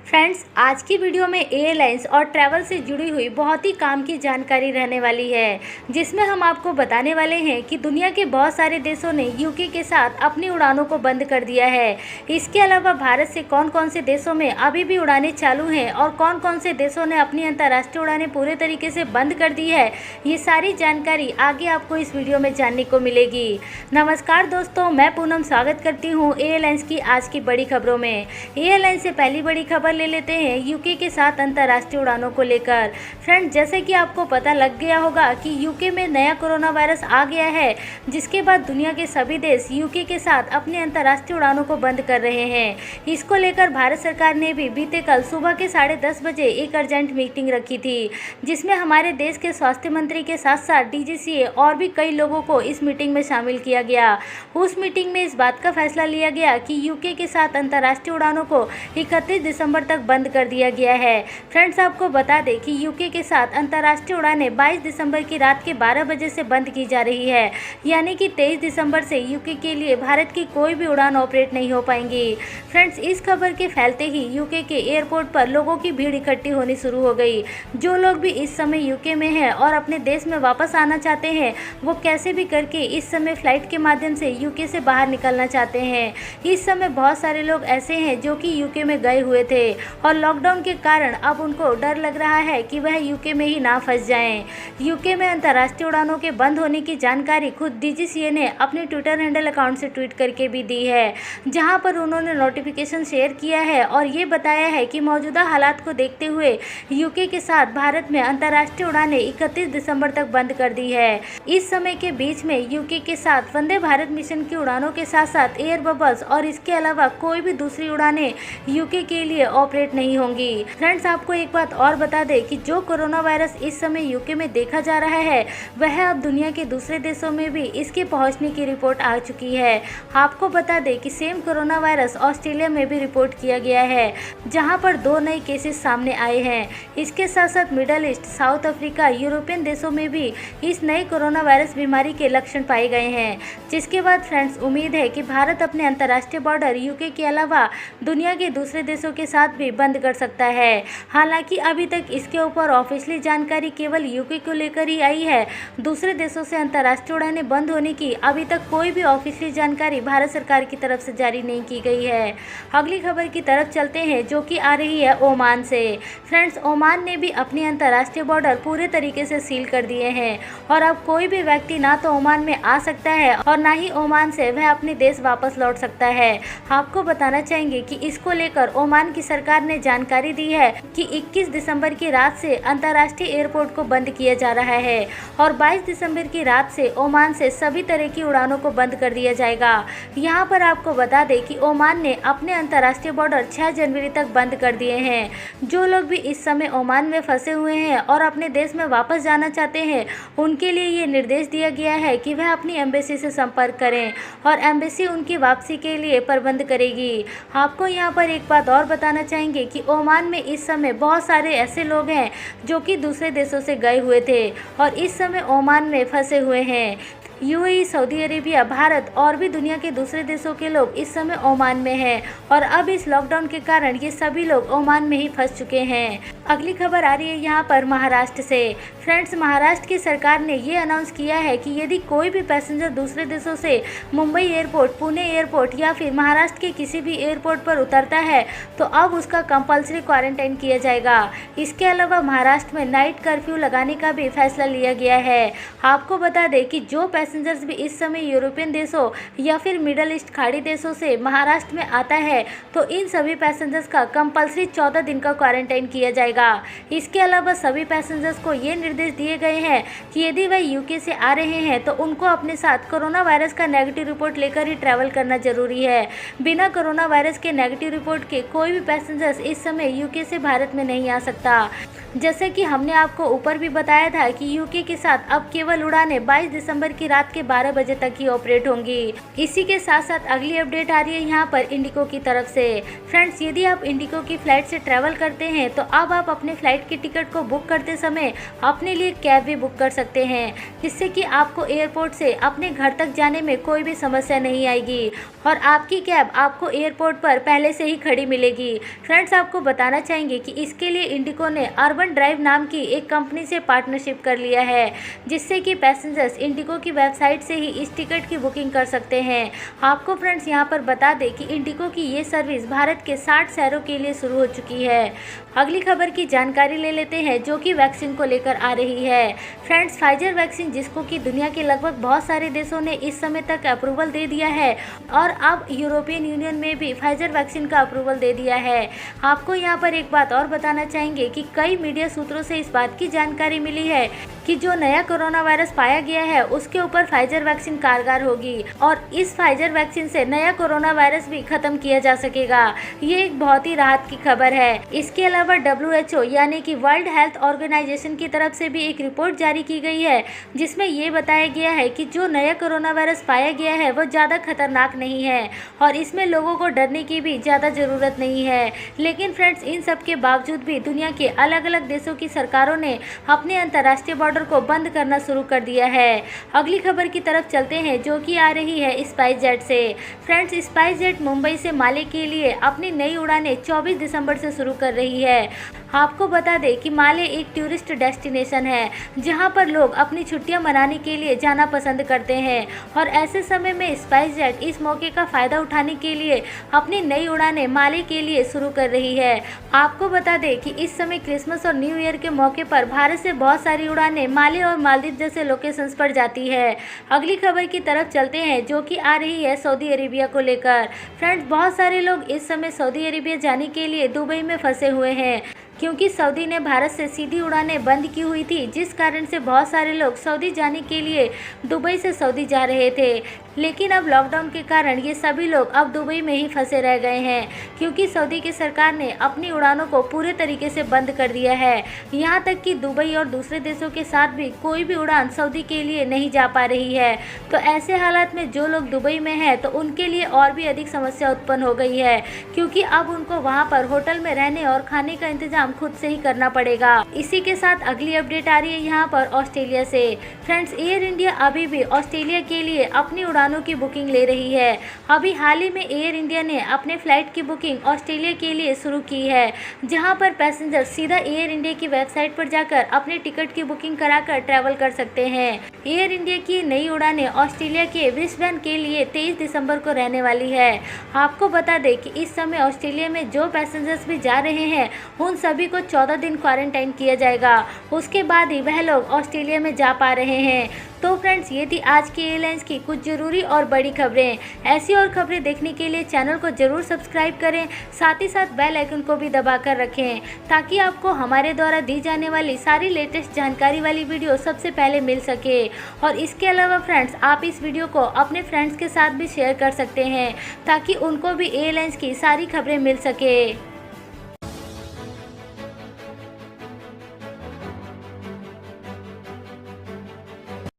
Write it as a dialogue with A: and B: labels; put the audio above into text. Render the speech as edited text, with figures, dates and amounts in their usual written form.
A: Friends, आज की video में एयरलाइंस और ट्रैवल से जुड़ी हुई बहुत ही काम की जानकारी रहने वाली है, जिसमें हम आपको बताने वाले हैं कि दुनिया के बहुत सारे देशों ने यूके के साथ अपनी उड़ानों को बंद कर दिया है। इसके अलावा भारत से कौन कौन से देशों में अभी भी उड़ानें चालू हैं और कौन कौन से देशों ने अपनी अंतर्राष्ट्रीय उड़ानें पूरे तरीके से बंद कर दी है, ये सारी जानकारी आगे आपको इस वीडियो में जानने को मिलेगी। नमस्कार दोस्तों, मैं पूनम स्वागत करती हूँ एयरलाइंस की आज की बड़ी खबरों में। एयरलाइंस से पहली बड़ी खबर ले लेते हैं यूके के साथ अंतर्राष्ट्रीय उड़ानों को लेकर। फ्रेंड्स, जैसे कि आपको पता लग गया होगा कि यूके में नया कोरोना वायरस आ गया है, जिसके बाद दुनिया के सभी देश यूके के साथ अपनी अंतर्राष्ट्रीय उड़ानों को बंद कर रहे हैं। इसको लेकर भारत सरकार ने भी बीते कल सुबह के 10:30 बजे एक अर्जेंट मीटिंग रखी थी, जिसमें हमारे देश के स्वास्थ्य मंत्री के साथ साथ डीजीसीए और भी कई लोगों को इस मीटिंग में शामिल किया गया। उस मीटिंग में इस बात का फैसला लिया गया कि यूके के साथ अंतर्राष्ट्रीय उड़ानों को 31 दिसंबर तक बंद कर दिया गया है। फ्रेंड्स, आपको बता दें कि यूके के साथ अंतर्राष्ट्रीय उड़ानें 22 दिसंबर की रात के 12 बजे से बंद की जा रही है, यानी कि 23 दिसंबर से यूके के लिए भारत की कोई भी उड़ान ऑपरेट नहीं हो पाएंगी। फ्रेंड्स, इस खबर के फैलते ही यूके के एयरपोर्ट पर लोगों की भीड़ इकट्ठी होनी शुरू हो गई। जो लोग भी इस समय यूके में हैं और अपने देश में वापस आना चाहते हैं, वो कैसे भी करके इस समय फ्लाइट के माध्यम से यूके से बाहर निकलना चाहते हैं। इस समय बहुत सारे लोग ऐसे हैं जो कि यूके में गए हुए थे और लॉकडाउन के कारण अब उनको डर लग रहा है कि वह यूके में ही ना फंस जाएं। यूके में अंतर्राष्ट्रीय उड़ानों के बंद होने की जानकारी खुद डीजीसीए ने अपने ट्विटर हैंडल अकाउंट से ट्वीट करके भी दी है, जहां पर उन्होंने नोटिफिकेशन शेयर किया है और ये बताया है कि मौजूदा हालात को देखते हुए यूके के साथ भारत में अंतर्राष्ट्रीय उड़ानें 31 दिसंबर तक बंद कर दी है। इस समय के बीच में यूके के साथ वंदे भारत मिशन की उड़ानों के साथ साथ एयर बबल्स और इसके अलावा कोई भी दूसरी उड़ानें यूके के लिए ऑपरेट नहीं होंगी। फ्रेंड्स, आपको एक बात और बता दें कि जो कोरोना वायरस इस समय यूके में देखा जा रहा है, वह अब दुनिया के दूसरे देशों में भी इसके पहुंचने की रिपोर्ट आ चुकी है। आपको बता दें कि सेम कोरोना वायरस ऑस्ट्रेलिया में भी रिपोर्ट किया गया है, जहां पर 2 नए केसेस सामने आए हैं। इसके साथ साथ middle east, south Africa, European देशों में भी इस नए कोरोना वायरस बीमारी के लक्षण पाए गए हैं, जिसके बाद फ्रेंड्स उम्मीद है कि भारत अपने अंतर्राष्ट्रीय बॉर्डर यूके के अलावा दुनिया के दूसरे देशों के साथ भी बंद कर सकता है। हालांकि अभी तक इसके ऊपर ऑफिशियली जानकारी केवल यूके को लेकर ही आई है। दूसरे देशों से अंतर्राष्ट्रीय उड़ानें बंद होने की अभी तक कोई भी ऑफिशियली जानकारी भारत सरकार की तरफ से जारी नहीं की गई है। अगली खबर की तरफ चलते हैं, जो कि आ रही है ओमान से। फ्रेंड्स, ओमान ने भी अपनी अंतर्राष्ट्रीय बॉर्डर पूरे तरीके से सील कर दिए हैं और अब कोई भी व्यक्ति ना तो ओमान में आ सकता है और ना ही ओमान से वह अपने देश वापस लौट सकता है। आपको बताना चाहेंगे कि इसको लेकर ओमान की सरकार ने जानकारी दी है कि 21 दिसंबर की रात से अंतर्राष्ट्रीय एयरपोर्ट को बंद किया जा रहा है और 22 दिसंबर की रात से ओमान से सभी तरह की उड़ानों को बंद कर दिया जाएगा। यहाँ पर आपको बता दें कि ओमान ने अपने अंतर्राष्ट्रीय बॉर्डर 6 जनवरी तक बंद कर दिए हैं। जो लोग भी इस समय ओमान में फंसे हुए हैं और अपने देश में वापस जाना चाहते हैं, उनके लिए ये निर्देश दिया गया है कि वह अपनी एम्बेसी से संपर्क करें और एम्बेसी उनकी वापसी के लिए प्रबंध करेगी। आपको यहाँ पर एक बात और बताना चाहेंगे कि ओमान में इस समय बहुत सारे ऐसे लोग हैं जो कि दूसरे देशों से गए हुए थे और इस समय ओमान में फंसे हुए हैं। यूएई, सऊदी अरेबिया, भारत और भी दुनिया के दूसरे देशों के लोग इस समय ओमान में हैं और अब इस लॉकडाउन के कारण ये सभी लोग ओमान में ही फंस चुके हैं। अगली खबर आ रही है यहाँ पर महाराष्ट्र से। फ्रेंड्स, महाराष्ट्र की सरकार ने ये अनाउंस किया है कि यदि कोई भी पैसेंजर दूसरे देशों से मुंबई एयरपोर्ट, पुणे एयरपोर्ट या फिर महाराष्ट्र के किसी भी एयरपोर्ट पर उतरता है, तो अब उसका कंपल्सरी क्वारंटाइन किया जाएगा। इसके अलावा महाराष्ट्र में नाइट कर्फ्यू लगाने का भी फैसला लिया गया है। आपको बता दें कि जो पैसेंजर्स भी इस समय यूरोपियन देशों या फिर मिडल ईस्ट खाड़ी देशों से महाराष्ट्र में आता है, तो इन सभी पैसेंजर्स का कंपल्सरी 14 दिन का क्वारंटाइन किया जाएगा। इसके अलावा सभी पैसेंजर्स को ये निर्देश दिए गए हैं कि यदि वह यूके से आ रहे हैं तो उनको अपने साथ कोरोना वायरस का नेगेटिव रिपोर्ट लेकर ही ट्रैवल करना जरूरी है। बिना कोरोना वायरस के नेगेटिव रिपोर्ट के कोई भी पैसेंजर्स इस समय यूके से भारत में नहीं आ सकता। जैसे कि हमने आपको ऊपर भी बताया था कि यूके के साथ अब केवल उड़ानें 22 दिसंबर की रात के 12 बजे तक ही ऑपरेट होंगी। इसी के साथ साथ अगली अपडेट आ रही है यहाँ पर इंडिगो की तरफ से। फ्रेंड्स, यदि आप इंडिगो की फ्लाइट से ट्रैवल करते हैं तो अब आप अपने फ्लाइट की टिकट को बुक करते समय अपने लिए कैब भी बुक कर सकते हैं, जिससे कि आपको एयरपोर्ट से अपने घर तक जाने में कोई भी समस्या नहीं आएगी और आपकी कैब आपको एयरपोर्ट पर पहले से ही खड़ी मिलेगी। फ्रेंड्स, आपको बताना चाहेंगे कि इसके लिए इंडिगो ने अर्बन ड्राइव नाम की एक कंपनी से पार्टनरशिप कर लिया है, जिससे कि पैसेंजर्स इंडिगो की वेबसाइट से ही इस टिकट की बुकिंग कर सकते हैं। आपको फ्रेंड्स यहाँ पर बता दें कि इंडिगो की ये सर्विस भारत के 60 शहरों के लिए शुरू हो चुकी है। अगली खबर की जानकारी ले लेते हैं, जो कि वैक्सीन को लेकर आ रही है। फ्रेंड्स, फाइजर वैक्सीन, जिसको कि दुनिया के लगभग बहुत सारे देशों ने इस समय तक अप्रूवल दे दिया है और अब यूरोपियन यूनियन में भी फाइजर वैक्सीन का अप्रूवल दे दिया है। आपको यहाँ पर एक बात और बताना चाहेंगे कि कई मीडिया सूत्रों से इस बात की जानकारी मिली है कि जो नया कोरोना वायरस पाया गया है उसके ऊपर फाइजर वैक्सीन कारगर होगी और इस फाइजर वैक्सीन से नया कोरोना वायरस भी खत्म किया जा सकेगा। ये एक बहुत ही राहत की खबर है। इसके अलावा WHO यानी कि वर्ल्ड हेल्थ ऑर्गेनाइजेशन की तरफ से भी एक रिपोर्ट जारी की गई है, जिसमें ये बताया गया है कि जो नया कोरोना वायरस पाया गया है वो ज़्यादा खतरनाक नहीं है और इसमें लोगों को डरने की भी ज़्यादा ज़रूरत नहीं है। लेकिन फ्रेंड्स, इन सब के बावजूद भी दुनिया के अलग अलग देशों की सरकारों ने अपने अंतर्राष्ट्रीय बॉर्डर को बंद करना शुरू कर दिया है। अगली खबर की तरफ चलते हैं, जो कि आ रही है स्पाइस जेट से। फ्रेंड्स, स्पाइस जेट मुंबई से माले के लिए अपनी नई उड़ानें 24 दिसंबर से शुरू कर रही है। आपको बता दें कि माले एक टूरिस्ट डेस्टिनेशन है, जहां पर लोग अपनी छुट्टियां मनाने के लिए जाना पसंद करते हैं और ऐसे समय में स्पाइस जेट इस मौके का फ़ायदा उठाने के लिए अपनी नई उड़ानें माले के लिए शुरू कर रही है। आपको बता दें कि इस समय क्रिसमस और न्यू ईयर के मौके पर भारत से बहुत सारी उड़ानें माले और मालदीव जैसे लोकेशंस पर जाती है। अगली खबर की तरफ चलते हैं, जो कि आ रही है सऊदी अरेबिया को लेकर। फ्रेंड्स, बहुत सारे लोग इस समय सऊदी अरेबिया जाने के लिए दुबई में फंसे हुए हैं, क्योंकि सऊदी ने भारत से सीधी उड़ानें बंद की हुई थी, जिस कारण से बहुत सारे लोग सऊदी जाने के लिए दुबई से सऊदी जा रहे थे। लेकिन अब लॉकडाउन के कारण ये सभी लोग अब दुबई में ही फंसे रह गए हैं, क्योंकि सऊदी की सरकार ने अपनी उड़ानों को पूरे तरीके से बंद कर दिया है। यहाँ तक कि दुबई और दूसरे देशों के साथ भी कोई भी उड़ान सऊदी के लिए नहीं जा पा रही है। तो ऐसे हालात में जो लोग दुबई में हैं तो उनके लिए और भी अधिक समस्या उत्पन्न हो गई है, क्योंकि अब उनको वहाँ पर होटल में रहने और खाने का इंतजाम खुद से ही करना पड़ेगा। इसी के साथ अगली अपडेट आ रही है यहाँ पर ऑस्ट्रेलिया से। फ्रेंड्स, एयर इंडिया अभी भी ऑस्ट्रेलिया के लिए अपनी उड़ानों की बुकिंग ले रही है। अभी हाल ही में एयर इंडिया ने अपने फ्लाइट की बुकिंग ऑस्ट्रेलिया के लिए शुरू की है, जहां पर पैसेंजर सीधा एयर इंडिया की वेबसाइट पर जाकर अपने टिकट की बुकिंग कराकर ट्रैवल कर सकते हैं। एयर इंडिया की नई उड़ानें ऑस्ट्रेलिया के ब्रिस्बेन के लिए 23 दिसंबर को रहने वाली है। आपको बता दें कि इस समय ऑस्ट्रेलिया में जो पैसेंजर्स भी जा रहे हैं उन सभी को 14 दिन क्वारंटाइन किया जाएगा। उसके बाद ही वह लोग ऑस्ट्रेलिया में जा पा रहे हैं। तो फ्रेंड्स, ये थी आज की एयरलाइंस की कुछ जरूरी और बड़ी खबरें। ऐसी और खबरें देखने के लिए चैनल को जरूर सब्सक्राइब करें, साथ ही साथ बेल आइकन को भी दबाकर रखें, ताकि आपको हमारे द्वारा दी जाने वाली सारी लेटेस्ट जानकारी वाली वीडियो सबसे पहले मिल सके। और इसके अलावा फ्रेंड्स, आप इस वीडियो को अपने फ्रेंड्स के साथ भी शेयर कर सकते हैं, ताकि उनको भी एयरलाइंस की सारी खबरें मिल सके।